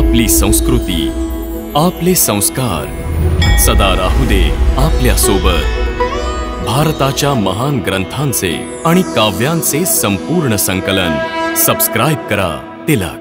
आपली संस्कृती, आपले संस्कार सदा राहू दे आपल्या सोबत। भारताच्या महान ग्रंथांचे आणि काव्यांचे संपूर्ण संकलन सबस्क्राइब करा तिलक।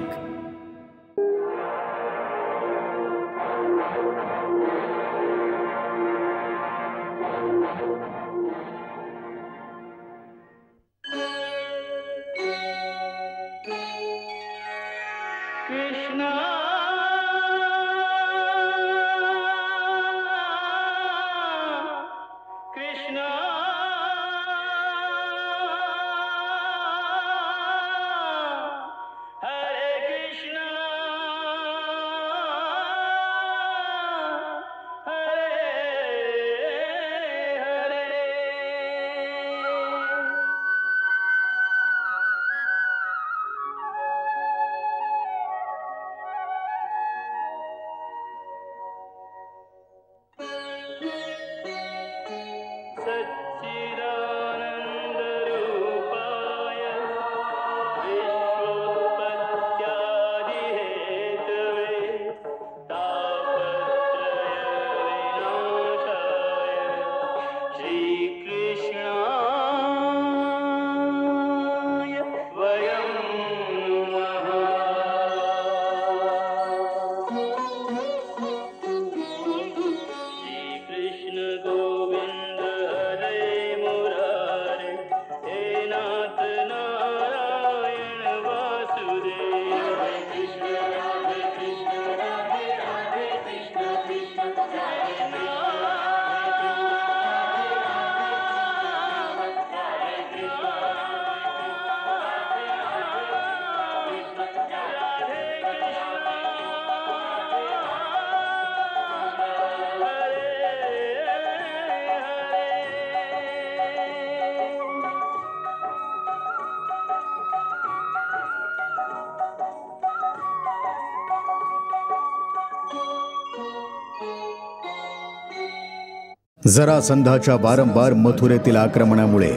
जरासंधाच्या वारंवार मथुरेतील आक्रमणामुळे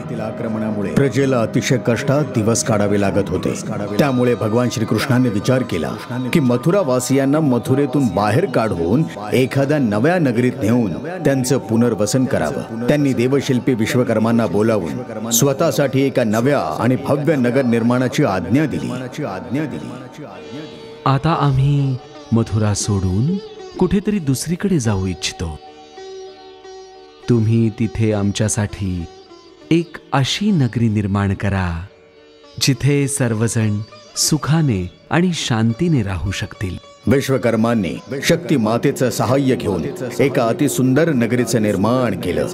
प्रजेला अतिशय कष्टात दिवस काढावे लागत होते। त्यामुळे भगवान श्रीकृष्णाने विचार केला की मथुरावासियांना मथुरेतून बाहेर काढून एखाद्या नव्या नगरीत नेऊन त्यांचं पुनर्वसन करावं। त्यांनी देवशिल्पी विश्वकर्मांना बोलावून स्वतःसाठी एका नव्या आणि भव्य नगर निर्माणाची आज्ञा दिली। आता आम्ही मथुरा सोडून कुठेतरी दुसरीकडे जाऊ इच्छितो। तुम्ही तिथे आमच्यासाठी एक अशी नगरी निर्माण करा जिथे सर्वजण सुखाने आणि शांतीने राहू शकतील। विश्वकर्मांनी शक्ती मातेचं सहाय्य घेऊन एका अतिसुंदर नगरीचं निर्माण केलं।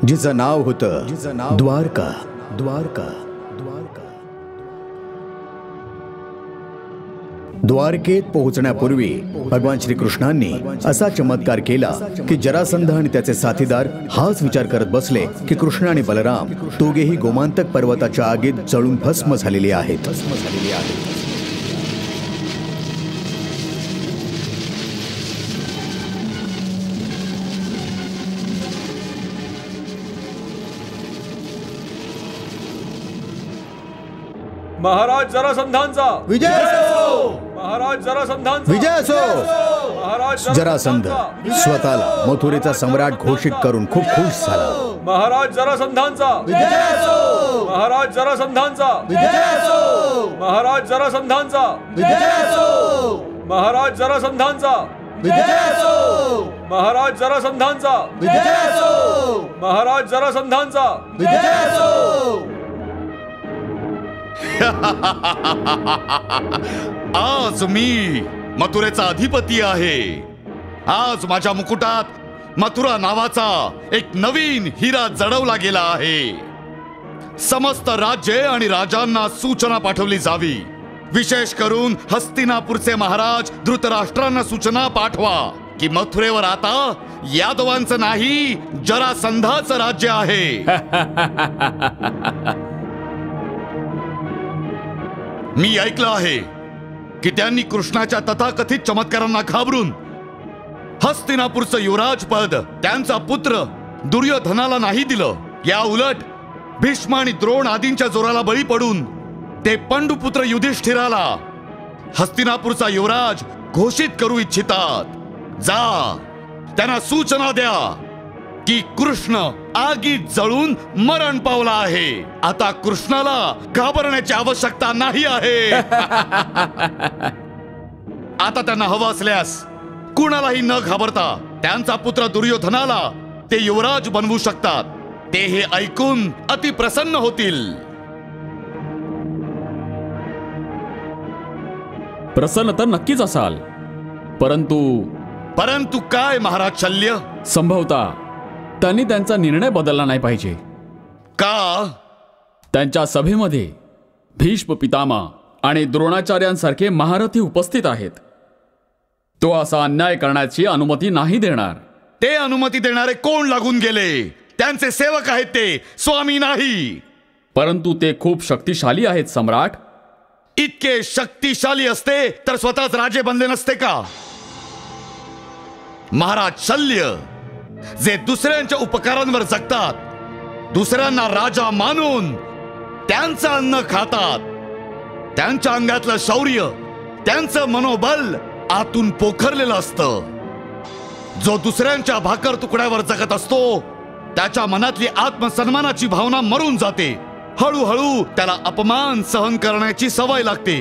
जिचं नाव होतं द्वारका। द्वारकेत पोहोचण्यापूर्वी भगवान श्रीकृष्णांनी असा चमत्कार केला की जरासंध आणि त्याचे साथीदार हाच विचार करत बसले की कृष्ण आणि बलराम दोघेही गोमांतक पर्वताच्या आगीत जळून भस्म झालेले आहेत। महाराज जरासंधांचा विजय असो! महाराज जरासंधांचा विजय असो! महाराज जरासंध स्वतःला मथुरेचा सम्राट घोषित करून खूप खुश झाला। महाराज जरासंधांचा विजय असो! महाराज जरासंधांचा विजय असो! महाराज जरासंधांचा विजय असो! महाराज जरासंधांचा विजय असो! महाराज जरासंधांचा विजय असो! महाराज जरासंधांचा विजय असो! आज मी मथुरेचा अधिपती आहे। आज माझ्या मुकुटात मथुरा नावाचा एक नवीन हिरा जडवला गेला आहे। समस्त राज्ये आणि राजांना सूचना पाठवली जावी। विशेष करून हस्तिनापूरचे महाराज धृतराष्ट्रांना सूचना पाठवा की मथुरेवर आता यादवांचं नाही जरासंधाचं राज्य आहे। मी ऐकलं आहे की त्यांनी कृष्णाच्या तथाकथित चमत्कारांना घाबरून हस्तिनापूरचं युवराज पद त्यांचा पुत्र दुर्योधनाला नाही दिलं. या उलट भीष्म आणि द्रोण आदींच्या जोराला बळी पडून ते पंडुपुत्र युधिष्ठिराला हस्तिनापूरचा युवराज घोषित करू इच्छितात. जा, त्यांना सूचना द्या की कृष्ण आगीत जळून मरण पावला आहे. आता कृष्णाला घाबरण्याची आवश्यकता नाही आहे. आता त्यांना हवं असल्यास कुणालाही न घाबरता त्यांचा पुत्र दुर्योधनाला ते युवराज बनवू शकतात. ते हे ऐकून अति प्रसन्न होतील. प्रसन्न तर नक्कीच असाल, परंतु काय महाराज शल्य? संभवता त्यांनी त्यांचा निर्णय बदलला नाही पाहिजे. का? त्यांच्या सभेमध्ये भीष्म पितामह आणि द्रोणाचार्यांसारखे महारथी उपस्थित आहेत. तो असा अन्याय करण्याची अनुमती नाही देणार. ते अनुमती देणारे कोण लागून गेले? त्यांचे सेवक आहेत ते, स्वामी नाही. परंतु ते खूप शक्तिशाली आहेत सम्राट. इतके शक्तिशाली असते तर स्वतःच राजे बनले नसते का? महाराज शल्य, जे दुसऱ्यांच्या उपकारांवर जगतात, दुसऱ्यांना राजा मानून त्यांचं अन्न खातात, त्यांच्या अंगातलं शौर्य, त्यांचं मनोबल आतून पोखरलेलं असतं. जो दुसऱ्यांच्या भाकर तुकड्यावर जगत असतो त्याच्या मनातली आत्मसन्मानाची भावना मरून जाते. हळूहळू त्याला अपमान सहन करण्याची सवय लागते.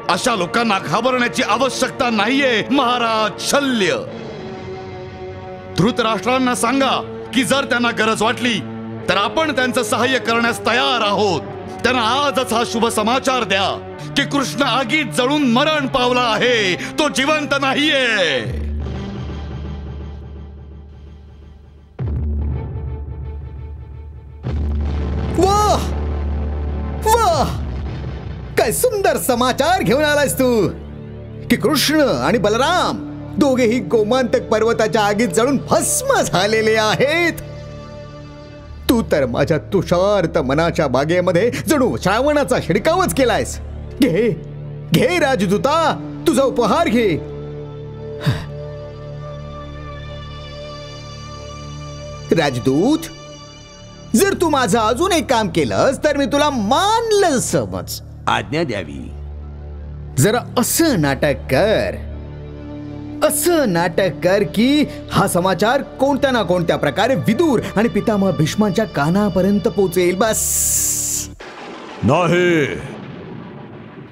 अशा लोकांना घाबरण्याची आवश्यकता नाहीये महाराज शल्य. धृतराष्ट्रांना सांगा की जर त्यांना गरज वाटली तर आपण त्यांचं सहाय्य करण्यास तयार आहोत. त्यांना आजच हा शुभ समाचार द्या की कृष्ण आगीत जळून मरण पावला आहे, तो जिवंत नाहीये. वाह वाह, काय सुंदर समाचार घेऊन आलायस तू की कृष्ण आणि बलराम दोघेही गोमांतक पर्वताच्या आगीत जळून भस्म झालेले आहेत. तू तर माझ्या तुषार्त मनाच्या बागेमध्ये जणू श्रावणाचा शिडकावच केलायस. घे घे राजदूता, तुझा उपहार घे. राजदूत, जर तू माझं अजून एक काम केलंस तर मी तुला मानलं समज. आज्ञा द्यावी. जरा असं नाटक कर की हा समाचार कोणत्या ना कोणत्या प्रकारे विदूर आणि पितामह भीष्मांच्या कानापर्यंत पोहोचेल. बस. नाही,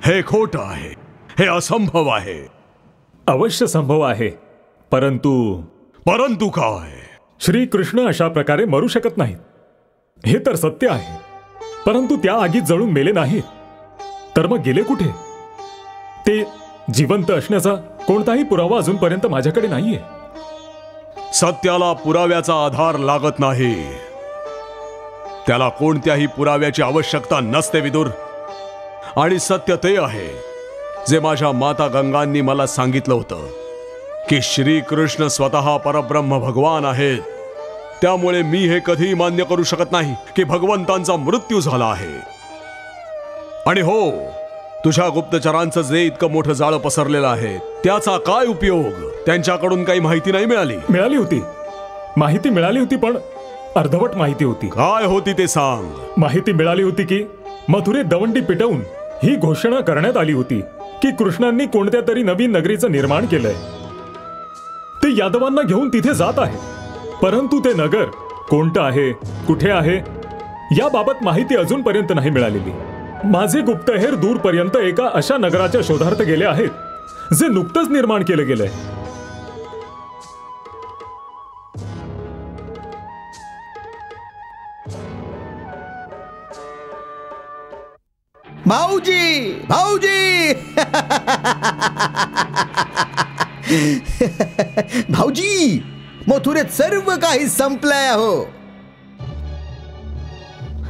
हे खोट आहे, हे असंभव आहे. अवश्य संभव आहे, परंतु काय? श्री कृष्ण अशा प्रकारे मरू शकत नाहीत, हे तर सत्य आहे. परंतु त्या आगीत जळून मेले नाहीत, तर मग गेले कुठे? ते जिवंत असण्याचा कोणताही पुरावा अजूनपर्यंत माझ्याकडे नाहीये. सत्याला पुराव्याचा आधार लागत नाही. त्याला कोणत्याही पुराव्याची आवश्यकता नसते विदुर. आणि सत्य ते आहे जे माझ्या माता गंगांनी मला सांगितलं होतं की श्रीकृष्ण स्वतः परब्रह्म भगवान आहेत. त्यामुळे मी हे कधीही मान्य करू शकत नाही की भगवंतांचा मृत्यू झाला आहे. आणि हो, तुझ्या गुप्तचरांचं जे इतकं मोठं जाळं पसरलेलं आहे त्याचा काय उपयोग? त्यांच्याकडून काही माहिती नाही मिळाली? माहिती मिळाली होती, पण अर्धवट माहिती होती. काय होती ते सांग. माहिती मिळाली होती की मथुरेत दवंडी पिटवून ही घोषणा करण्यात आली होती की कृष्णांनी कोणत्या तरी नवीन नगरीचं निर्माण केलंय. ते यादवांना घेऊन तिथे जात आहे. परंतु ते नगर कोणतं आहे, कुठे आहे, याबाबत माहिती अजूनपर्यंत नाही मिळालेली. माझे गुप्तहेर दूरपर्यंत एका अशा नगराच्या शोधार्थ गेले आहेत जे नुकतंच निर्माण केलं गेलंय. भाऊजी, भाऊजी, भाऊजी, मथुरेत सर्व काही संपलंय. हो,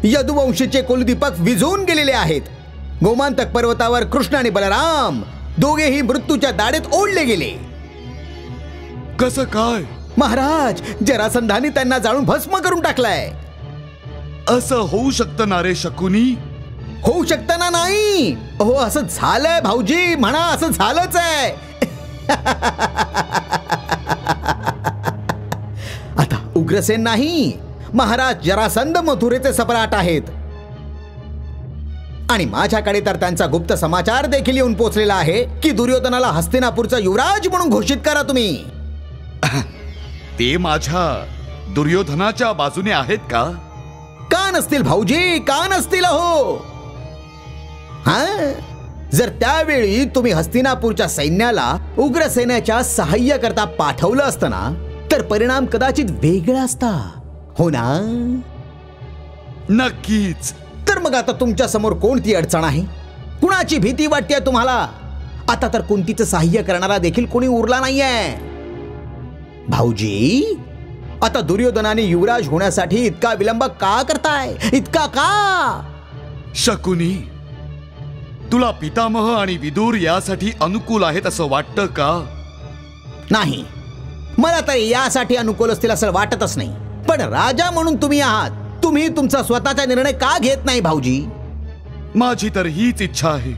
यदुवंशीचे कुलदीपक विझून गेलेले आहेत. गोमांतक पर्वतावर कृष्ण आणि बलराम दोघेही मृत्यूच्या दाढेत ओढले गेले. कसं काय? महाराज, जरासंधाने त्यांना जाळून भस्म करून टाकलाय. असं होऊ शकतं ना रे शकुनी? होऊ शकतं ना? नाही. हो, असं झालंय भाऊजी, म्हणा असं झालंच आहे. आता उग्रसेन नाही, महाराज जरासंध मथुरेचे सम्राट आहेत. आणि माझ्याकडे तर त्यांचा गुप्त समाचार देखील येऊन पोहोचलेला आहे की दुर्योधनाला हस्तिनापूरचा युवराज म्हणून घोषित करा तुम्ही. ते माझ्या दुर्योधनाच्या बाजूने आहेत का? का नसतील भाऊजी, का नसतील? हो, हा, जर त्यावेळी तुम्ही हस्तिनापूरच्या सैन्याला उग्रसेनाच्या सहाय्य करता पाठवलं असतं ना, तर परिणाम कदाचित वेगळा असता. हो ना? नक्कीच. तर मग आता तुमच्या समोर कोणती अडचण आहे? कुणाची भीती वाटते तुम्हाला? आता तर कुंतीचं सहाय्य करणारा देखील कोणी उरला नाहीये. भाऊजी, आता दुर्योधनाने युवराज होण्यासाठी इतका विलंब का करताय? इतका का? शकुनी, तुला पितामह आणि विदुर यासाठी अनुकूल आहेत असं वाटतं का? नाही, मला तर यासाठी अनुकूल असतील असं वाटतच नाही. पण राजा म्हणून तुम्ही आहात, तुम्ही तुमचा स्वतःचा निर्णय का घेत नाही भाऊजी? माझी तर हीच इच्छा आहे,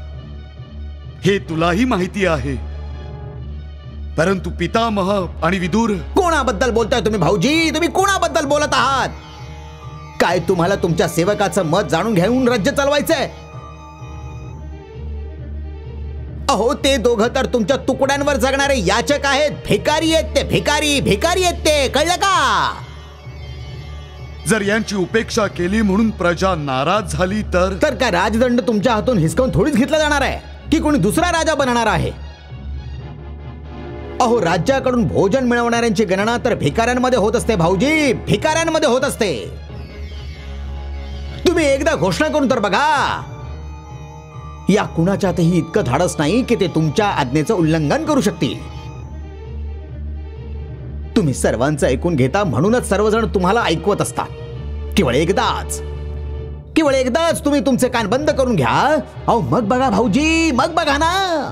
हे तुलाही माहिती आहे. परंतु पितामह आणि विदुर. कोणाबद्दल बोलताय तुम्ही भाऊजी? तुम्ही कोणाबद्दल बोलत आहात? काय तुम्हाला तुमच्या सेवकाचं मत जाणून घेऊन राज्य चालवायचंय? अहो, ते दोघं तर तुमच्या तुकड्यांवर जगणारे याचक आहेत. भिकारी आहेत ते, भिकारी भिकारी आहेत ते, कळलं का? जर यांची उपेक्षा केली म्हणून प्रजा नाराज झाली तर काय राजदंड तुमच्या हातून हिसकावून थोडीच घेतला जाणार आहे की कोणी दुसरा राजा बनणार आहे? अहो, राज्याकडून भोजन मिळवणाऱ्यांची गणना तर भिकाऱ्यांमध्ये होत असते भाऊजी, भिकाऱ्यांमध्ये होत असते. तुम्ही एकदा घोषणा करून तर बघा. या कुणाच्यातही इतकं धाडस नाही की ते तुमच्या आज्ञेचं उल्लंघन करू शकतील. तुम्ही सर्वांचं ऐकून घेता म्हणूनच सर्वजण तुम्हाला ऐकवत असतात. केवळ एकदाच तुम्ही तुमचे कान बंद करून घ्या. अहो, मग बघा भाऊजी, मग बघा ना.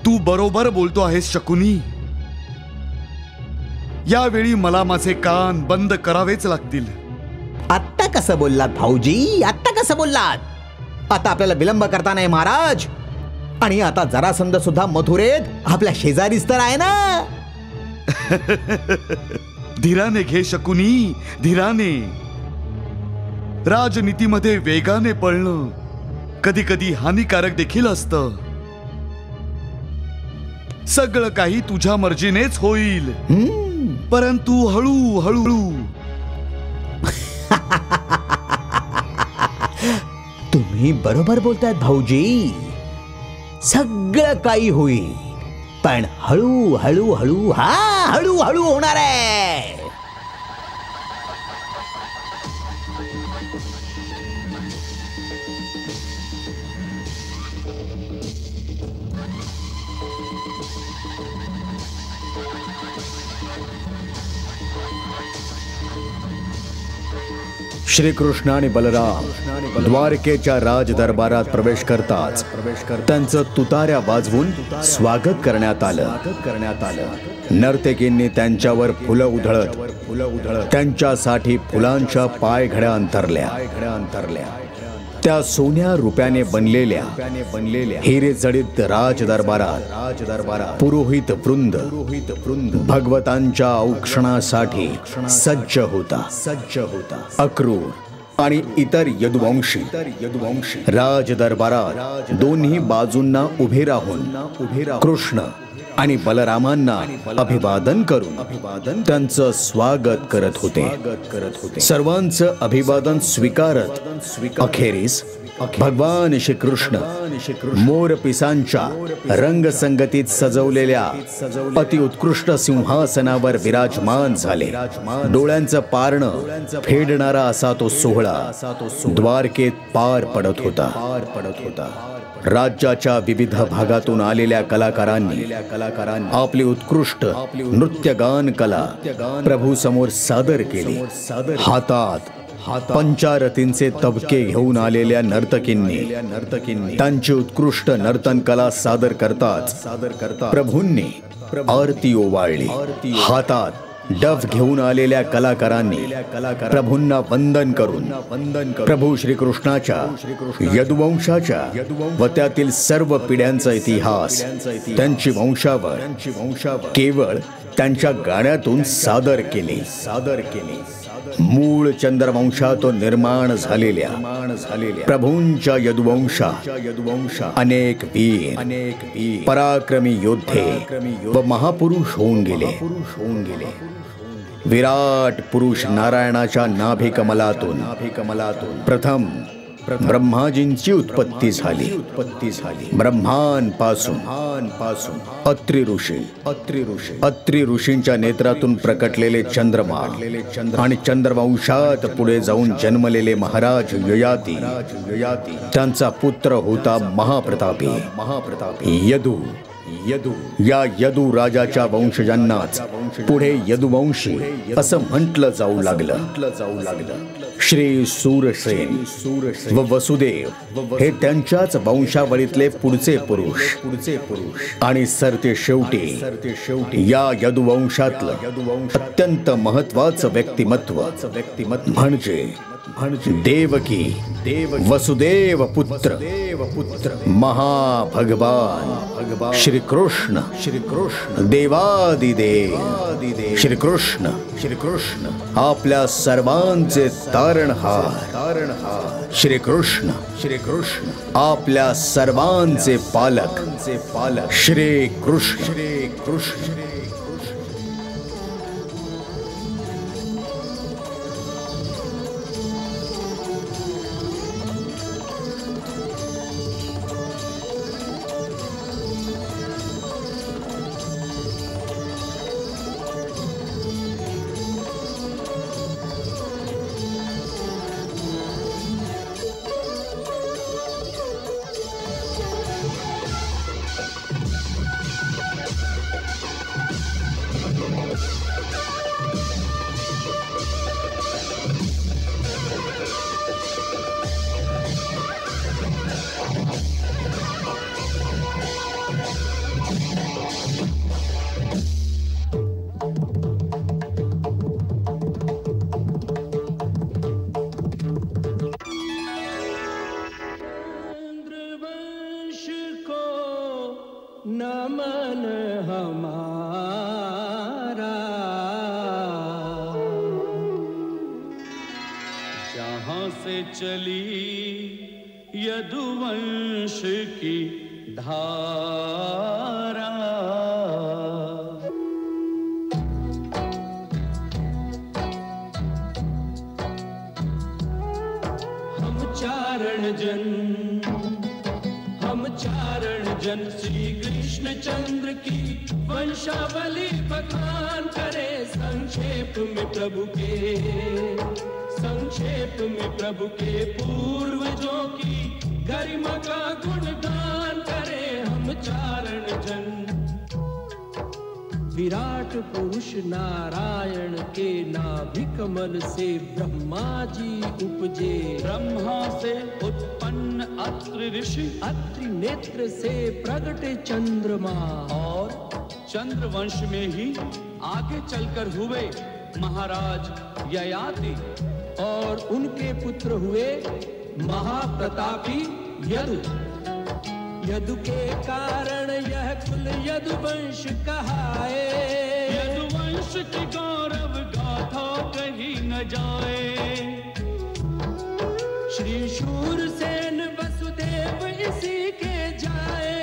तू बरोबर बोलतो आहेस शकुनी. यावेळी मला माझे कान बंद करावेच लागतील. आत्ता कसं बोललात भाऊजी? आत्ता कसं बोललात? आता आपल्याला विलंब करता नाही महाराज. आणि आता जरासंध सुद्धा मथुरेत आपल्या शेजारीच तर आहे ना. धीराने घे शकुनी, धीराने. राजनीतीमध्ये वेगाने पळणं कधी कधी हानिकारक देखील असतं. सगळं काही तुझ्या मर्जीनेच होईल, परंतु हळूहळू. तुम्ही बरोबर बोलतायत भाऊजी. सगळं काही होईल, पण हळूहळू होणार आहे. श्रीकृष्ण आणि बलराम द्वारकेच्या राजदरबारात प्रवेश करताच त्यांचं तुताऱ्या वाजवून स्वागत करण्यात आलं. नर्तकींनी त्यांच्यावर फुलं उधळत त्यांच्यासाठी फुलांच्या पायघड्या अंतरल्या. त्या सोन्या रुपयाने बनलेल्या हिरे जडित राजदरबारात पुरोहित वृंद भगवतांच्या औक्षणासाठी सज्ज होता. अक्रूर आणि इतर यदुवंशी राजदरबारात दोन्ही बाजूंना उभे राहून कृष्ण आणि बलरामांना अभिवादन करून त्यांचं स्वागत करत होते. सर्वांचं अभिवादन स्वीकारत अखेरीस भगवान श्रीकृष्ण मोरपिसांच्या रंगसंगतीत सजवलेल्या अतिउत्कृष्ट सिंहासनावर विराजमान झाले. डोळ्यांचं पारणं फेडणारा असा तो सोहळा द्वारकेत पार पडत होता. राज्याच्या विविध भागातून आलेल्या कलाकारांनी आपली उत्कृष्ट नृत्यगान कला प्रभू समोर सादर केली. हातात पंचारतींचे तबके घेऊन आलेल्या नर्तकींनी त्यांची उत्कृष्ट नर्तन कला सादर करताच प्रभूंनी आरती ओवाळली. हातात डफ घेऊन आलेल्या कलाकारांनी प्रभूंना वंदन करून प्रभू श्रीकृष्णाच्या यदुवंशाच्या व त्यातील सर्व पिढ्यांचा इतिहास त्यांची वंशावर केवळ त्यांच्या गाण्यातून सादर केले. मूळ चंद्रवंशातून निर्माण झालेल्या प्रभूंच्या यदुवंशा अनेक वीर पराक्रमी योद्धे व महापुरुष होऊन गेले. विराट पुरुष नारायणाच्या नाभिकमलातून प्रथम ब्रह्माजींची उत्पत्ती झाली. ब्रह्मांपासून अत्रि ऋषींच्या नेत्रातून प्रकटलेले चंद्रमा आणि चंद्रवंशात पुढे जाऊन जन्मलेले महाराज ययाती त्यांचा पुत्र होता महाप्रतापी यदू. या यदू राजाच्या वंशजांनाच पुढे यदुवंशी असं म्हटलं जाऊ लागलं. श्री सूरसेन व वसुदेव हे त्यांच्याच वंशावळीतले पुढचे पुरुष आणि सरते शेवटी या यदुवंशातलं अत्यंत महत्वाचं व्यक्तिमत्व म्हणजे देवकी वसुदेव पुत्र महाभगवान श्रीकृष्ण देवादिदेव श्रीकृष्ण आपल्या सर्वांचे तारणहार श्रीकृष्ण आपल्या सर्वांचे पालक श्रीकृष्ण. नमन हमारा जहाँ से चली यदुवंश की धारा हम चारण जन श्री कृष्ण चंद्र की वंशावली बखान करे संक्षेप में प्रभु के पूर्वजों की गरिमा का गुणगान करे हम चारण जन. विराट पुरुष नारायण के नाभिकमल से ब्रह्मा जी उपजे. ब्रह्मा से उत्पन्न अत्रि ऋषि अत्रि नेत्र से प्रगटे चंद्रमा और चंद्रवंश में ही आगे चलकर हुए महाराज ययाति और उनके पुत्र हुए महाप्रतापी यदु. यदु के कारण यह कुल यदुवंश कहाए. यदुवंश की गौरव गाथा कहीं न जाए. श्री शूरसेन वसुदेव इसी के जाए.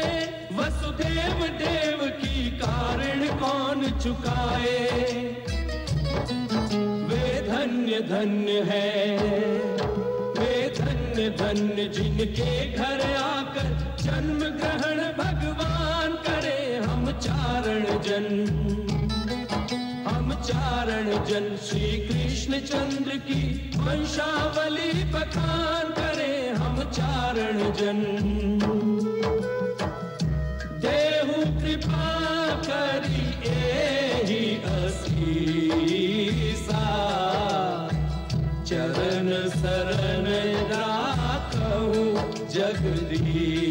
वसुदेव देव की कारण कौन चुकाए. वे धन्य धन्य है धन्य जिनके घर आकर जन्म ग्रहण भगवान करे. हम चारण जन श्री कृष्ण चंद्र की वंशावली बखान करे. हम चारण जन देहु कृपा करी एहि असीसा. चरण शरण राखहु जगदीसा.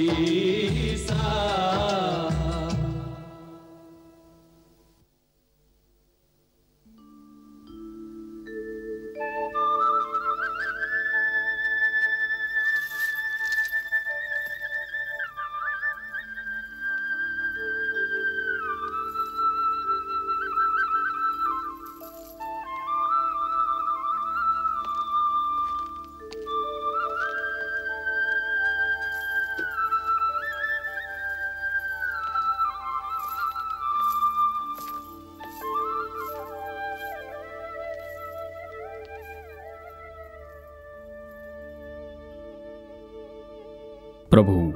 प्रभू,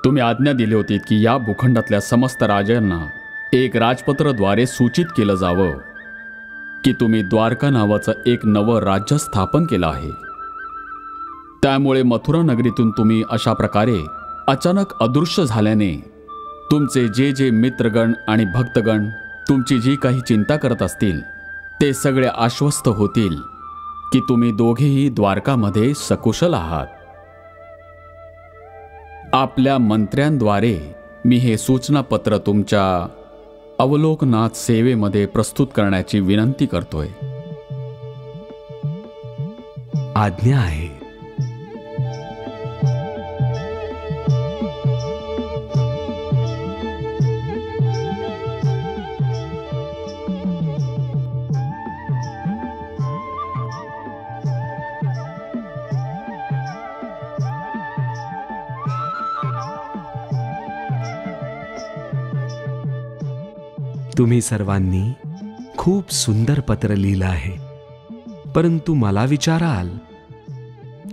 तुम्ही आज्ञा दिली होती की या भूखंडातल्या समस्त राजांना एक राजपत्रद्वारे सूचित केलं जावं की तुम्ही द्वारका नावाचं एक नवं राज्य स्थापन केलं आहे. त्यामुळे मथुरा नगरीतून तुम्ही अशा प्रकारे अचानक अदृश्य झाल्याने तुमचे जे जे मित्रगण आणि भक्तगण तुमची जी काही चिंता करत असतील ते सगळे आश्वस्त होतील की तुम्ही दोघेही द्वारकामध्ये सकुशल आहात. आपल्या मंत्र्यांद्वारे मी हे सूचनापत्र तुमच्या अवलोकनात सेवेमध्ये प्रस्तुत करण्याची विनंती करतोय. आज्ञा आहे. तुम्ही सर्वांनी खूप सुंदर पत्र लिहिलं आहे, परंतु मला विचाराल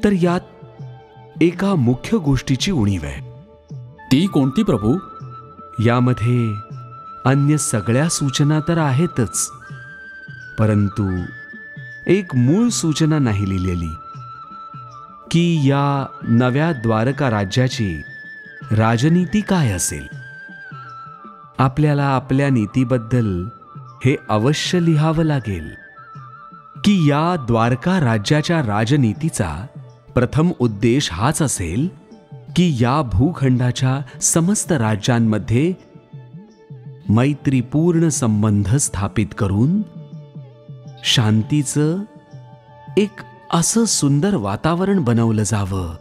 तर यात एका मुख्य गोष्टीची उणीव आहे. ती कोणती प्रभू? यामध्ये अन्य सगळ्या सूचना तर आहेतच, परंतु एक मूळ सूचना नाही लिहिलेली की या नव्या द्वारका राज्याची राजनीती काय असेल. आपल्याला आपल्या नीतीबद्दल हे अवश्य लिहावं लागेल की या द्वारका राज्याच्या राजनीतीचा प्रथम उद्देश हाच असेल की या भूखंडाच्या समस्त राज्यांमध्ये मैत्रीपूर्ण संबंध स्थापित करून शांतीचं एक असं सुंदर वातावरण बनवलं जावं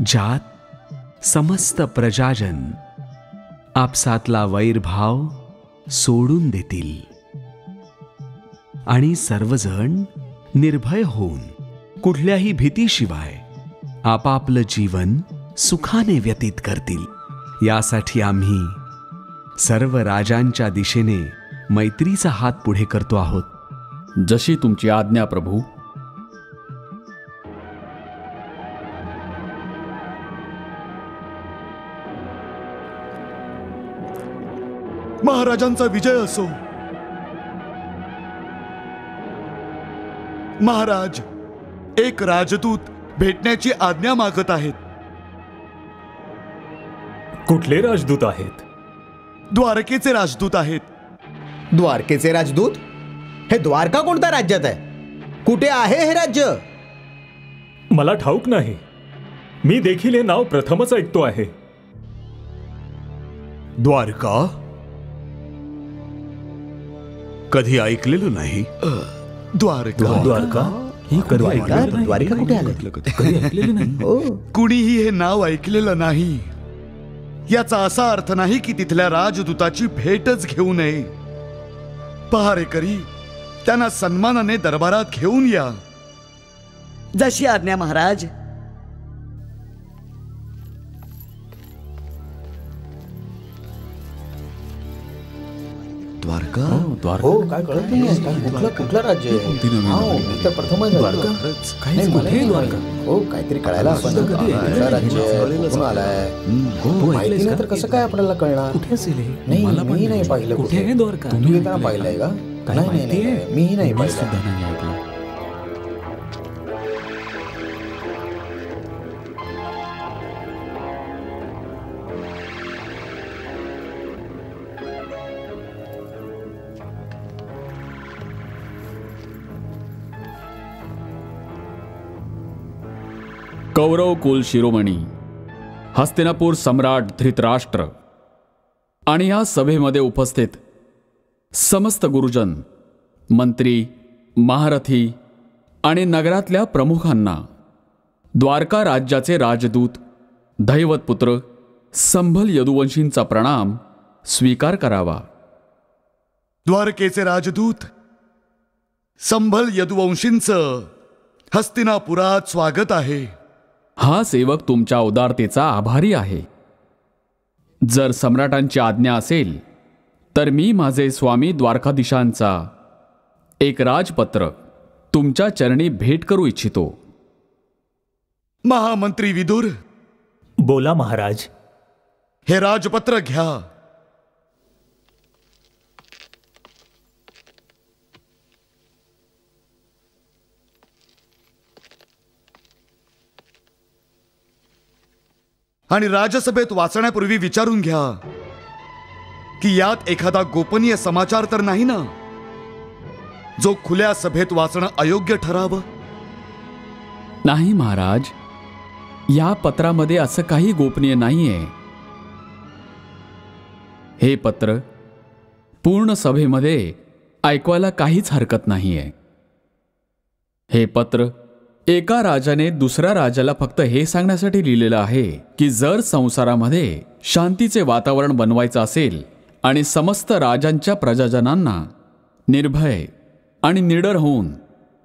ज्यात समस्त प्रजाजन आपसातला वैरभाव सोडून देतील आणि सर्वजण निर्भय होऊन कुठल्याही भीतीशिवाय आपापलं जीवन सुखाने व्यतीत करतील. यासाठी आम्ही सर्व राजांच्या दिशेने मैत्रीचा हात पुढे करतो आहोत. जशी तुमची आज्ञा प्रभू. महाराजांचा विजय असो. महाराज, एक राजदूत भेटण्याची आज्ञा मागत आहेत. कुठले राजदूत आहेत? द्वारकेचे राजदूत आहेत. द्वारकेचे राजदूत? हे द्वारका कोणत्या राज्यात आहे? कुठे आहे हे राज्य? मला ठाऊक नाही. मी देखील हे नाव प्रथमच ऐकतो आहे. द्वारका कधी ऐकलेलं नाही. द्वारका ही द्वारका कुठे आलं? कुणीही हे नाव ऐकलेलं नाही. याचा असा अर्थ नाही की तिथल्या राजदूताची भेटच घेऊ नये. पहारेकरी, त्यांना सन्मानाने दरबारात घेऊन या. जशी आज्ञा महाराज. द्वारका? हो, काय कळत नाही. कुठलं राज्य आहे? मी तर प्रथमच द्वारका. हो, काहीतरी कळायला आपण. कुठलं राज्य कुठून आलाय माहिती नाही तर कसं काय आपल्याला कळणार? कुठे असेल? नाही, मी नाही पाहिलं. कुठे आहे द्वारका? तुम्ही येताना पाहिलंय का? नाही, मीही नाही पाहिलं. कौरव कुल शिरोमणी हस्तिनापूर सम्राट धृतराष्ट्र आणि या सभेमध्ये उपस्थित समस्त गुरुजन, मंत्री, महारथी आणि नगरातल्या प्रमुखांना द्वारका राज्याचे राजदूत दैवतपुत्र संभल यदुवंशींचा प्रणाम स्वीकार करावा. द्वारकेचे राजदूत संभल यदुवंशींचं हस्तिनापुरात स्वागत आहे. हा सेवक तुमच्या उदारतेचा आभारी आहे. जर सम्राटांची आज्ञा असेल तर मी माझे स्वामी द्वारकाधीशांचा एक राजपत्र तुमच्या चरणी भेट करू इच्छितो. महामंत्री विदुर, बोला महाराज. हे राजपत्र घ्या. आणि राजसभेत वाचण्यापूर्वी विचारून घ्या की यात एखादा गोपनीय समाचार तर नाही ना, जो खुल्या सभेत वाचणं अयोग्य ठरावं. नाही महाराज, या पत्रामध्ये असं काही गोपनीय नाहीये. हे पत्र पूर्ण सभेमध्ये ऐकवायला काहीच हरकत नाहीये. हे पत्र एका राजाने दुसऱ्या राजाला फक्त हे सांगण्यासाठी लिहिलेलं आहे की जर संसारामध्ये शांतीचे वातावरण बनवायचं असेल आणि समस्त राजांच्या प्रजाजनांना निर्भय आणि निडर होऊन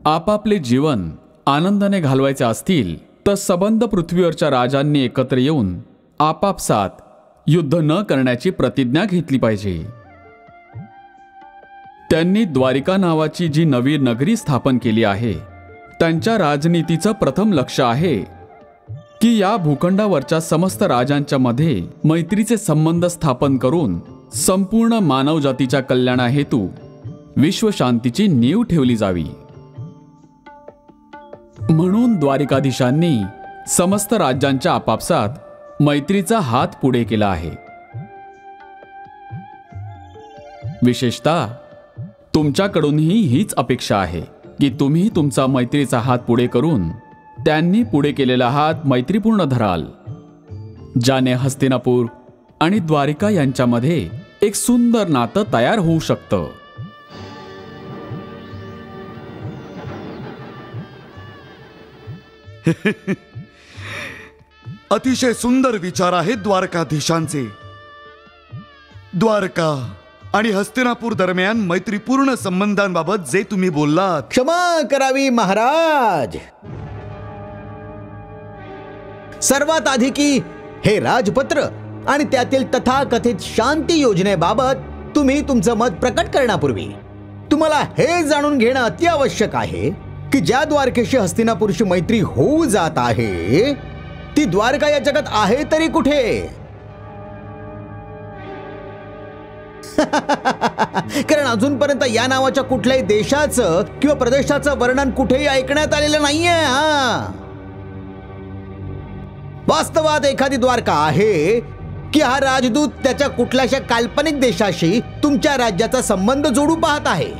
आपापले जीवन आनंदाने घालवायचे असतील तर सबंध पृथ्वीवरच्या राजांनी एकत्र येऊन आपापसात युद्ध न करण्याची प्रतिज्ञा घेतली पाहिजे. त्यांनी द्वारिका नावाची जी नवी नगरी स्थापन केली आहे, त्यांच्या राजनीतीचं प्रथम लक्ष आहे की या भूखंडावरच्या समस्त राजांच्या मध्ये मैत्रीचे संबंध स्थापन करून संपूर्ण मानवजातीच्या कल्याणाहेतू विश्वशांतीची नीव ठेवली जावी. म्हणून द्वारिकाधीशांनी समस्त राज्यांच्या आपापसात मैत्रीचा हात पुढे केला आहे. विशेषतः तुमच्याकडूनही हीच अपेक्षा आहे की तुम्ही तुमचा मैत्रीचा हात पुढे करून त्यांनी पुढे केलेला हात मैत्रीपूर्ण धराल, ज्याने हस्तिनापूर आणि द्वारिका यांच्यामध्ये एक सुंदर नातं तयार होऊ शकतं. अतिशय सुंदर विचार आहेत द्वारकाधीशांचे. द्वारका आणि हस्तिनापूर दरम्यान मैत्रीपूर्ण संबंधांबाबत जे तुम्ही बोललात. क्षमा करावी महाराज. सर्वात आधी की हे राजपत्र आणि त्यातील तथाकथित शांती योजनेबाबत तुम्ही तुमचं मत प्रकट करण्यापूर्वी तुम्हाला हे जाणून घेणं अत्यावश्यक आहे की ज्या द्वारकेशी हस्तिनापूरची मैत्री होऊ जात आहे ती द्वारका या जगात आहे तरी कुठे. कारण अजूनपर्यंत या नावाच्या कुठल्याही देशाचं किंवा प्रदेशाचं वर्णन कुठेही ऐकण्यात आलेलं नाहीये. वास्तवात एखादी द्वारका आहे की हा राजदूत त्याच्या कुठल्याशा काल्पनिक देशाशी तुमच्या राज्याचा संबंध जोडू पाहत आहे.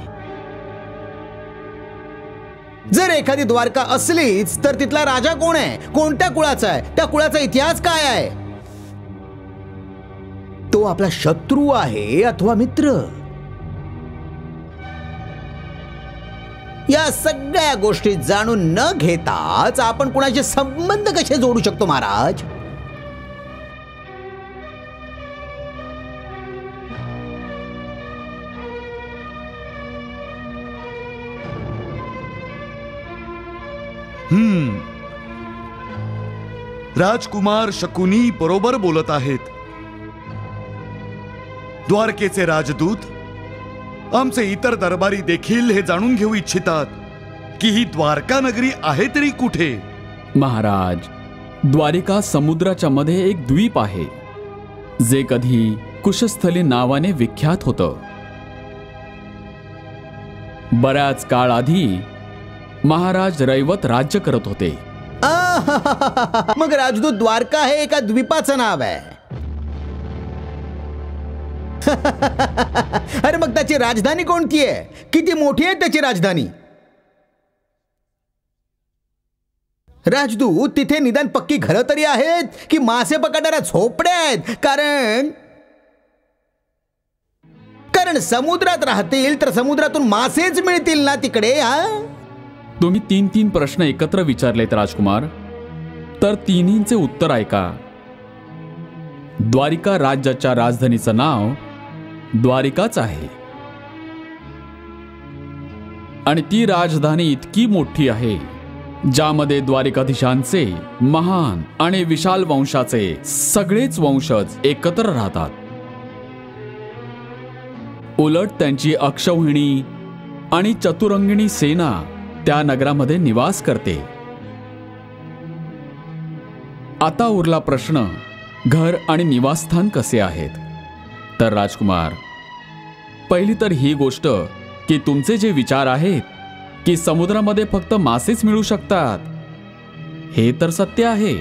जर एखादी द्वारका असलीच तर तिथला राजा कोण आहे, कोणत्या कुळाचा आहे, त्या कुळाचा इतिहास काय आहे, तो आपला शत्रू आहे अथवा मित्र, या सगळ्या गोष्टी जाणून न घेताच आपण कुणाचे संबंध कसे जोडू शकतो महाराज. राजकुमार शकुनी बरोबर बोलत आहेत. द्वारकेचे राजदूत आमचे इतर दरबारी देखील हे जाणून घेऊ इच्छितात की ही द्वारका नगरी आहे तरी कुठे. महाराज, द्वारिका समुद्राच्या मध्ये एक द्वीप आहे जे कधी कुशस्थली नावाने विख्यात होतं. बऱ्याच काळ आधी महाराज रैवत राज्य करत होते. मग राजदूत द्वारका हे एका द्वीपाचं नाव आहे. अरे मग त्याची राजधानी कोणती आहे, किती मोठी आहे त्याची राजधानी. राजदूत तिथे निदान पक्की घरं तरी आहेत की मासे पकडणाऱ्या झोपड्या आहेत. कारण समुद्रात राहतील तर समुद्रातून मासेच मिळतील ना तिकडे. तुम्ही 3 प्रश्न एकत्र विचारलेत राजकुमार, तर तिन्हींचे उत्तर ऐका. द्वारिका राज्याच्या राजधानीचं नाव द्वारिकाच आहे आणि ती राजधानी इतकी मोठी आहे ज्यामध्ये द्वारिकाधीशांचे महान आणि विशाल वंशाचे सगळेच वंशज एकत्र राहतात. उलट त्यांची अक्षौहिणी आणि चतुरंगिणी सेना त्या नगरामध्ये निवास करते आता उरला प्रश्न, घर आणि निवासस्थान कसे आहेत. तर राजकुमार, पहिली तर ही गोष्ट की तुमचे जे विचार आहेत की समुद्रामध्ये फक्त मासेच मिळू शकतात, हे तर सत्य आहे.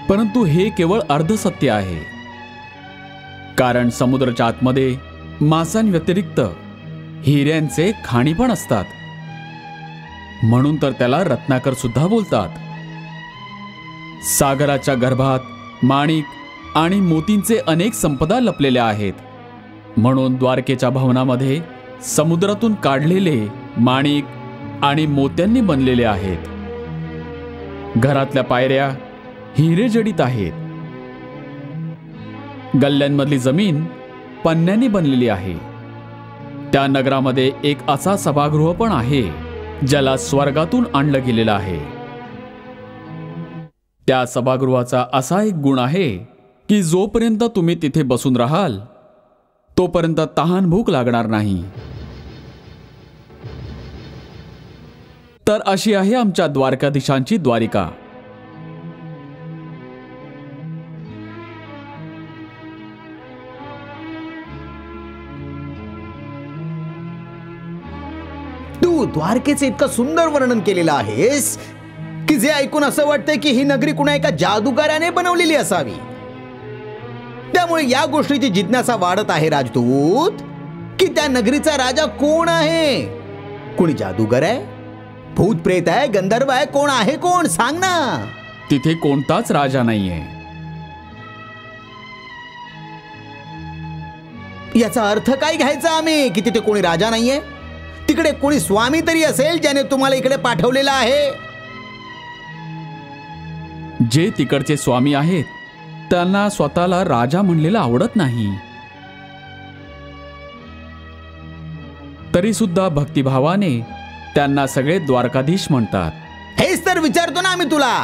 परंतु हे केवळ अर्धसत्य आहे. कारण समुद्राच्या आतमध्ये मासांव्यतिरिक्त हिऱ्यांचे खाणी पण असतात. म्हणून तर त्याला रत्नाकर सुद्धा बोलतात. सागराच्या गर्भात माणिक आणि मोतींचे अनेक संपदा लपलेल्या आहेत. म्हणून द्वारकेच्या भवनामध्ये समुद्रातून काढलेले माणिक आणि मोत्यांनी बनलेले आहेत. घरातल्या पायऱ्या हिरे जडित आहेत. गल्ल्यांमधली जमीन पन्न्यांनी बनलेली आहे. त्या नगरामध्ये एक असा सभागृह पण आहे ज्याला स्वर्गातून आणलं गेलेलं आहे. त्या सभागृहाचा असा एक गुण आहे की जोपर्यंत तुम्ही तिथे बसून राहाल तोपर्यंत तहान भूक लागणार नाही. तर अशी आहे आमच्या द्वारकाधीशांची द्वारिका. तू द्वारकेचे इतकं सुंदर वर्णन केलेलं आहेस की जे ऐकून असं वाटतंय की ही नगरी कुणा एका जादूगाराने बनवलेली असावी. त्यामुळे या गोष्टीची जिज्ञासा वाढत आहे राजदूत की त्या नगरीचा राजा कोण आहे. कोणी जादूगर आहे, भूत प्रेत आहे, गंधर्व आहे, कोण आहे, कोण सांग ना. तिथे कोणताच राजा नाहीये. याचा अर्थ काय घ्यायचा आम्ही की तिथे कोणी राजा नाहीये. तिकडे कोणी स्वामी तरी असेल ज्याने तुम्हाला इकडे पाठवलेला आहे. जे तिकडचे स्वामी आहेत त्यांना स्वतःला राजा म्हणलेलं आवडत नाही. तरी सुद्धा भक्तिभावाने त्यांना सगळे द्वारकाधीश म्हणतात. हेच तर विचारतो ना आम्ही तुला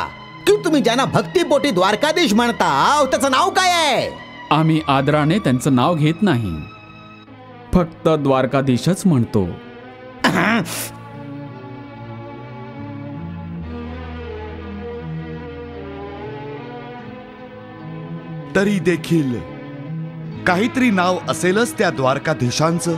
की तुम्ही ज्यांना भक्तीपोटी द्वारकाधीश म्हणता त्याचं नाव काय आहे. आम्ही आदराने त्यांचं नाव घेत नाही, फक्त द्वारकाधीशच म्हणतो. तरी देखील काहीतरी नाव असेलच त्या द्वारकाधीशांचं.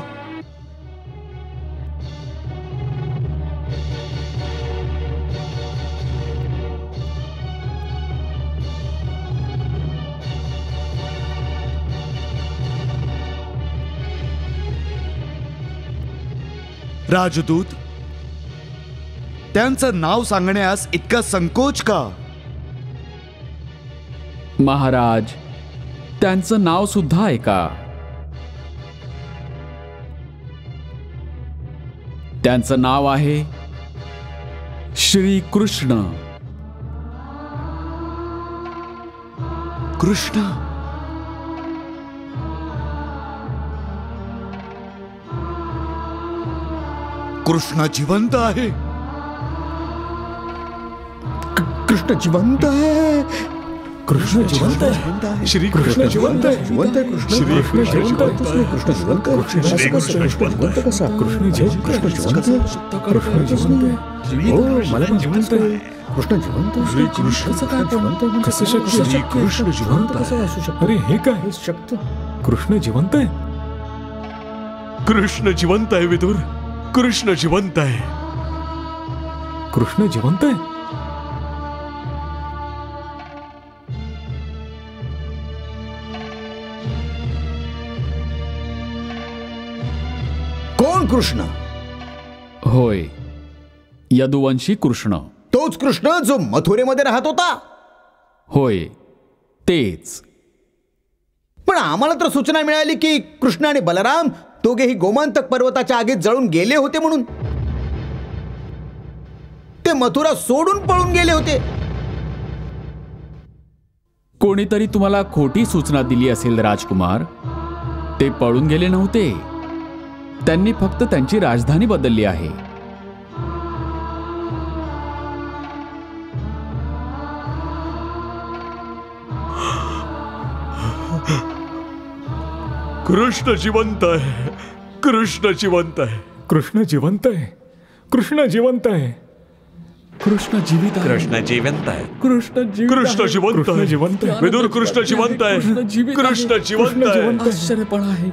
राजदूत, त्यांचं नाव सांगण्यास इतका संकोच का. महाराज, त्यांचं नाव सुद्धा ऐका. त्यांचं नाव आहे श्री कृष्ण. कृष्ण, कृष्ण जिवंत आहे. कृष्ण जिवंत आहे. कृष्ण जिवंत आहे. श्री कृष्ण जिवंत आहे. जिवंत आहे. कृष्ण श्री कृष्ण जिवंत आहे. कृष्ण जिवंत आहे. कृष्ण जिवंत कसा. कृष्ण जिवंत आहे. कृष्ण जिवंत आहे. हो, मला पण जिवंत आहे. कृष्ण जिवंत आहे. श्री कृष्ण कसं शक्य. श्री कृष्ण जिवंत आहे. कसं असू शकतं. अरे हे काय शक्त. कृष्ण जिवंत आहे. कृष्ण जिवंत आहे विदुर. कृष्ण जिवंत आहे. कृष्ण जिवंत आहे. कोण कृष्ण. होय, यदुवंशी कृष्ण. तोच कृष्ण जो मथुरेमध्ये राहत होता. होय, तेच. पण आम्हाला तर सूचना मिळाली की कृष्ण आणि बलराम दोघेही गोमांतक पर्वताच्या आगीत जळून गेले होते म्हणून. ते मथुरा सोडून पळून गेले होते. कोणीतरी तुम्हाला खोटी सूचना दिली असेल राजकुमार. ते पळून गेले नव्हते. त्यांनी फक्त त्यांची राजधानी बदलली आहे. कृष्ण जिवंत आहे. कृष्ण जिवंत आहे. कृष्ण जिवंत आहे. कृष्ण जिवंत आहे. कृष्ण जीवित आहे. कृष्ण जिवंत आहे. कृष्ण जिवंत आहे. विदुर कृष्ण जिवंत आहे. कृष्ण जिवंत आहे. आश्चर्यपण आहे.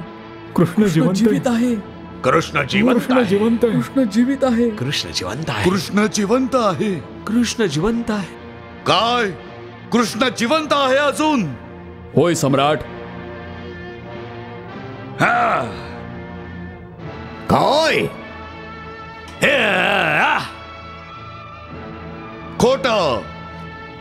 कृष्ण जीवित आहे. कृष्ण जिवंत आहे. कृष्ण जीवित आहे. कृष्ण जिवंत आहे. कृष्ण जिवंत आहे. कृष्ण जिवंत आहे. काय कृष्ण जिवंत आहे अजून? होय सम्राट. काय खोट,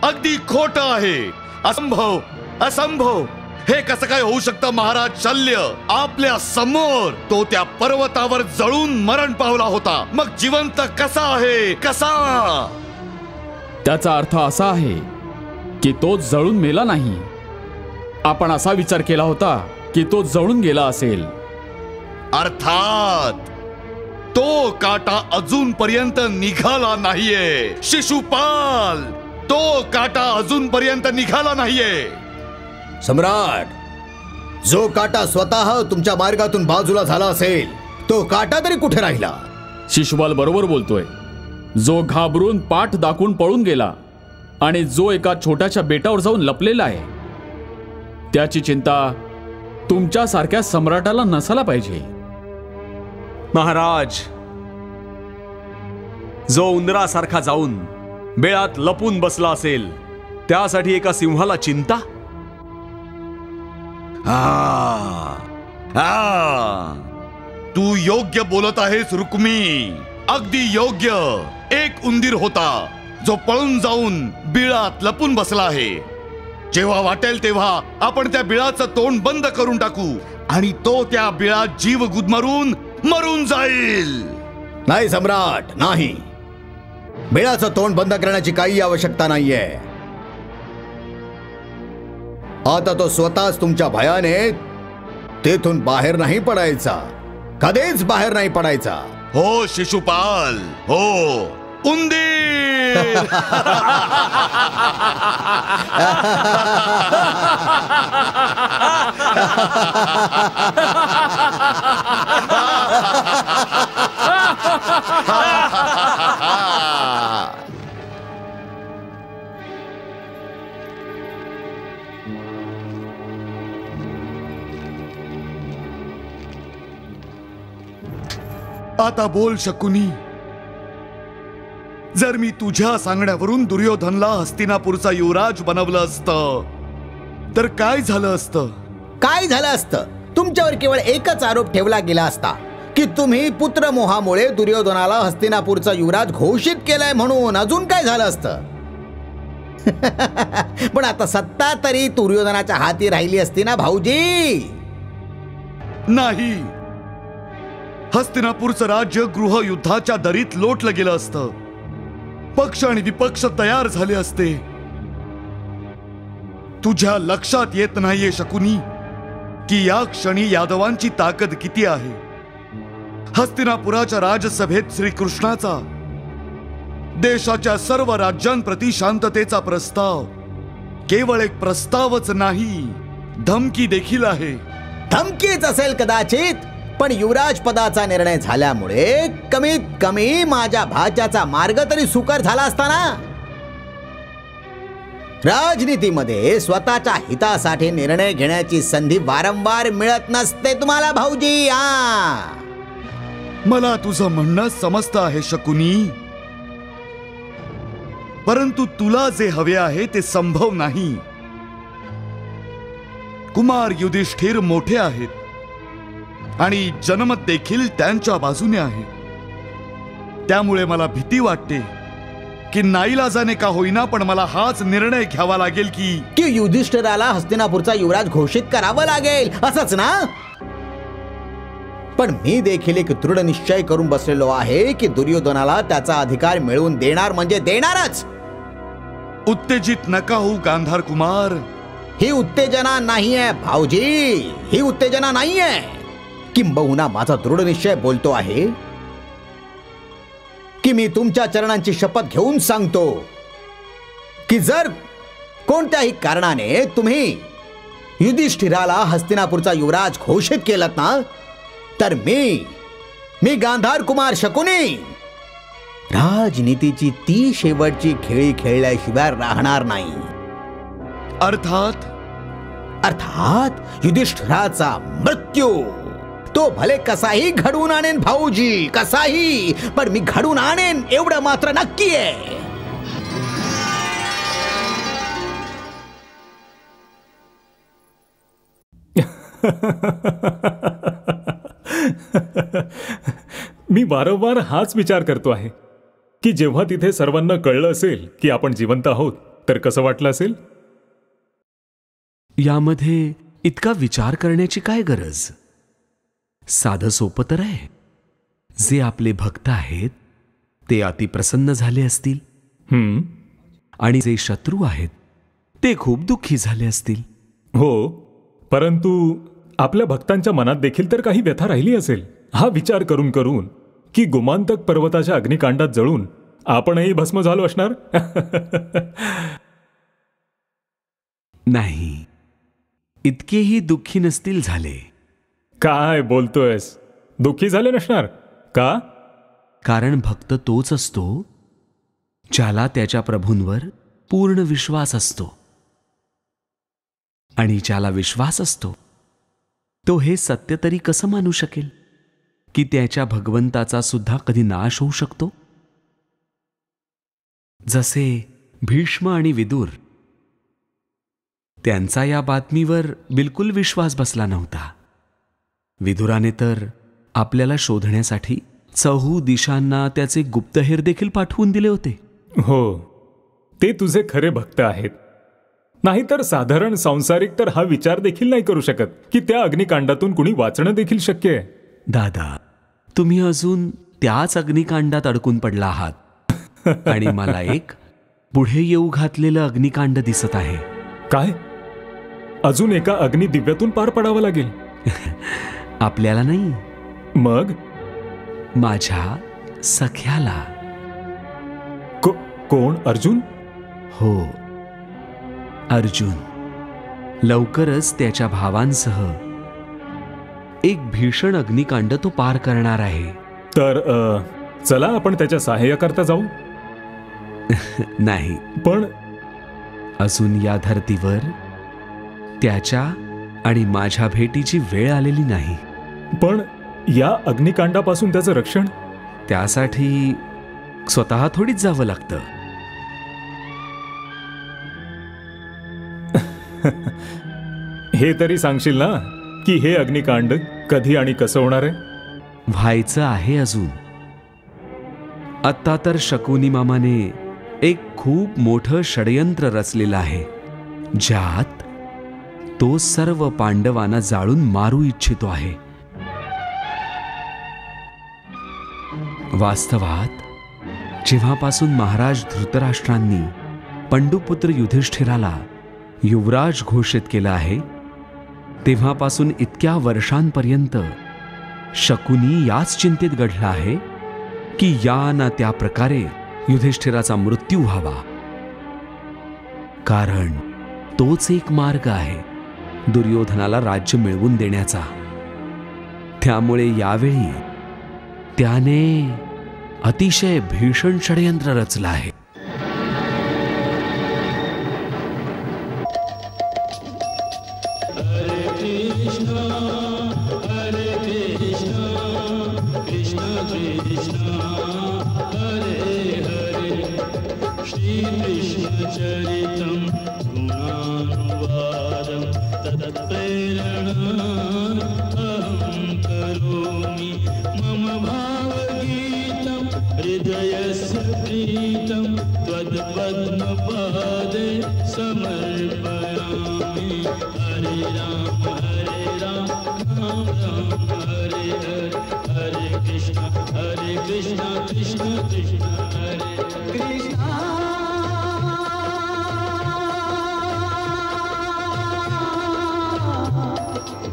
अगदी खोट आहे. असंभव, असंभव. हे कसं काय होऊ शकतं महाराज शल्य? आपल्या समोर तो त्या पर्वतावर जळून मरण पावला होता, मग जिवंत कसा आहे? कसा? त्याचा अर्थ असा आहे की तो जळून मेला नाही. आपण असा विचार केला होता की तो जळून गेला असेल. अर्थात तो काटा अजूनपर्यंत निघाला नाहीये शिशुपाल. तो काटा अजूनपर्यंत निघाला नाहीये. सम्राट, जो काटा स्वतः तुमच्या मार्गातून बाजूला झाला असेल तो काटा तरी कुठे राहिला? शिशुपाल बरोबर बोलतोय. जो घाबरून पाठ दाखवून पळून गेला आणि जो एका छोट्याशा बेटावर जाऊन लपलेला आहे, त्याची चिंता तुमच्यासारख्या सम्राटाला नसायला पाहिजे. महाराज, जो उंदरासारखा जाऊन बिळात लपून बसला असेल त्यासाठी एका सिंहाला चिंता? तू योग्य बोलत आहेस रुक्मी, अगदी योग्य. एक उंदीर होता जो पळून जाऊन बिळात लपून बसला आहे. जेव्हा वाटेल तेव्हा आपण त्या बिळाचं तोंड बंद करून टाकू आणि तो त्या बिळात जीव गुदमरून मरून जाईल. नाही सम्राट, नाही. बिळाचं तोंड बंद करण्याची काही आवश्यकता नाहीये. आता तो स्वतःच तुमच्या भयाने तेथून बाहेर नाही पडायचा, कधीच बाहेर नाही पडायचा. हो शिशुपाल, हो. उंदीर आता बोल शकुनी. जर मी तुझ्या सांगण्यावरून दुर्योधनला हस्तिनापूरचा युवराज बनवलं असतं तर काय झालं असतं? काय झालं असतं? तुमच्यावर केवळ एकच आरोप ठेवला गेला असता की तुम्ही पुत्रमोहामुळे दुर्योधनाला हस्तिनापूरचा युवराज घोषित केलाय म्हणून. अजून काय झालं असतं? पण आता सत्ता तरी दुर्योधनाच्या हाती राहिली असती ना भाऊजी? नाही. हस्तिनापूरचं राज्य गृहयुद्धाच्या दरीत लोटलं गेलं असतं. पक्ष आणि विपक्ष तयार झाले असते. तुझ्या लक्षात येत नाहीये शकुनी की या क्षणी यादवांची ताकद किती आहे. हस्तिनापुराच्या राजसभेत श्रीकृष्णाचा देशाच्या सर्व राज्यांप्रती शांततेचा प्रस्ताव केवळ एक प्रस्तावच नाही, धमकी देखील आहे. धमकीच असेल कदाचित, पण युवराज पदाचा निर्णय झाल्यामुळे कमीत कमी माझ्या भाच्याचा मार्ग तरी सुकर झाला असताना. राजनीतीमध्ये स्वतःच्या हितासाठी निर्णय घेण्याची संधी वारंवार मिळत नसते तुम्हाला भाऊजी. मला तुझं म्हणणं समजतं आहे शकुनी, परंतु तुला जे हवे आहे ते संभव नाही. कुमार युधिष्ठिर मोठे आहेत आणि जनमत देखील त्यांच्या बाजूने आहे. त्यामुळे मला भीती वाटते की नाईलाजाने का होईना पण मला हाच निर्णय घ्यावा लागेल की युधिष्ठिराला हस्तिनापूरचा युवराज घोषित करावं लागेल, असंच ना? पण मी देखील एक दृढ निश्चय करून बसलेलो आहे की दुर्योधनाला त्याचा अधिकार मिळवून देणार म्हणजे देणारच. उत्तेजित नका होऊ गांधार कुमार. ही उत्तेजना नाहीये भाऊजी, ही उत्तेजना नाहीये. किंबहुना माझा दृढ निश्चय बोलतो आहे की मी तुमच्या चरणांची शपथ घेऊन सांगतो की जर कोणत्याही कारणाने तुम्ही युधिष्ठिराला हस्तिनापूरचा युवराज घोषित केलात ना, तर मी गांधार कुमार शकुनी राजनीतीची ती शेवटची खेळी खेळल्याशिवाय राहणार नाही. अर्थात अर्थात युधिष्ठिराचा मृत्यू. तो भले कसाही घडवून आणेन भाऊजी, कसाही, पण मी घडवून आणेन एवढं मात्र नक्की आहे. मी वारंवार हाच विचार करतो आहे की जेव्हा तिथे सर्वांना कळलं असेल की आपण जिवंत आहोत तर कसं वाटलं असेल. यामध्ये इतका विचार करण्याची काय गरज. साधं सोपं तर आहे. जे आपले भक्त आहेत ते अतिप्रसन्न झाले असतील आणि जे शत्रू आहेत ते खूप दुःखी झाले असतील. हो, परंतु आपल्या भक्तांच्या मनात देखील तर काही व्यथा राहिली असेल. हा विचार करून करून की गोमांतक पर्वताच्या अग्निकांडात जळून आपणही भस्म झालो असणार. नाही, इतकेही दुःखी नसतील झाले. काय बोलतोयस? दुःखी झाले नसणार का? कारण भक्त तोच असतो ज्याला त्याच्या प्रभूंवर पूर्ण विश्वास असतो. आणि ज्याला विश्वास असतो तो हे सत्य तरी कसं मानू शकेल की त्याच्या भगवंताचा सुद्धा कधी नाश होऊ शकतो. जसे भीष्म आणि विदुर, त्यांचा या बातमीवर बिलकुल विश्वास बसला नव्हता. विदुराने तर आपल्याला शोधण्यासाठी 4 दिशांना त्याचे गुप्तहेर देखील पाठवून दिले होते. हो, ते तुझे खरे भक्त आहेत. नाहीतर साधारण सांसारिक तर हा विचार देखील नाही करू शकत की त्या अग्निकांडातून कुणी वाचणं देखील शक्य आहे. दादा, तुम्ही अजून त्याच अग्निकांडात अडकून पडला आहात आणि मला एक पुढे येऊ घातलेलं अग्निकांड दिसत आहे. काय? अजून एका अग्निदिव्यातून पार पडावं लागेल? आपल्याला नाही, मग माझ्या सख्याला. कोण? अर्जुन? हो, अर्जुन लवकरच त्याच्या भावांसह एक भीषण अग्निकांड तो पार करणार आहे. तर चला आपण त्याच्या सहाय्याकरता जाऊ. नाही, पण अजून या धर्तीवर त्याच्या आणि माझ्या भेटीची वेळ आलेली नाही. पण या अग्निकांडापासून त्याचं रक्षण? त्यासाठी स्वतः थोडीच जावं लागतं. हे तरी सांगशील ना की हे अग्निकांड कधी आणि कसं होणार आहे? व्हायचं आहे अजून. आत्ता तर शकुनी मामाने एक खूप मोठं षडयंत्र रचलेलं आहे ज्यात तो सर्व पांडवांना जाळून मारू इच्छितो आहे. वास्तवात जेव्हापासून महाराज धृतराष्ट्रांनी पंडुपुत्र युधिष्ठिराला युवराज घोषित केलं आहे तेव्हापासून इतक्या वर्षांपर्यंत शकुनी याच चिंतेत गढला आहे की या ना त्या प्रकारे युधिष्ठिराचा मृत्यू व्हावा. कारण तोच एक मार्ग आहे दुर्योधनाला राज्य मिळवून देण्याचा. त्यामुळे यावेळी त्याने अतिशय भीषण षडयंत्र रचलं आहे.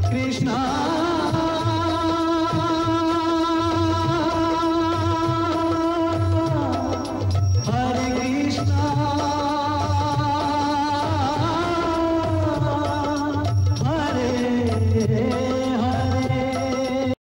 Krishna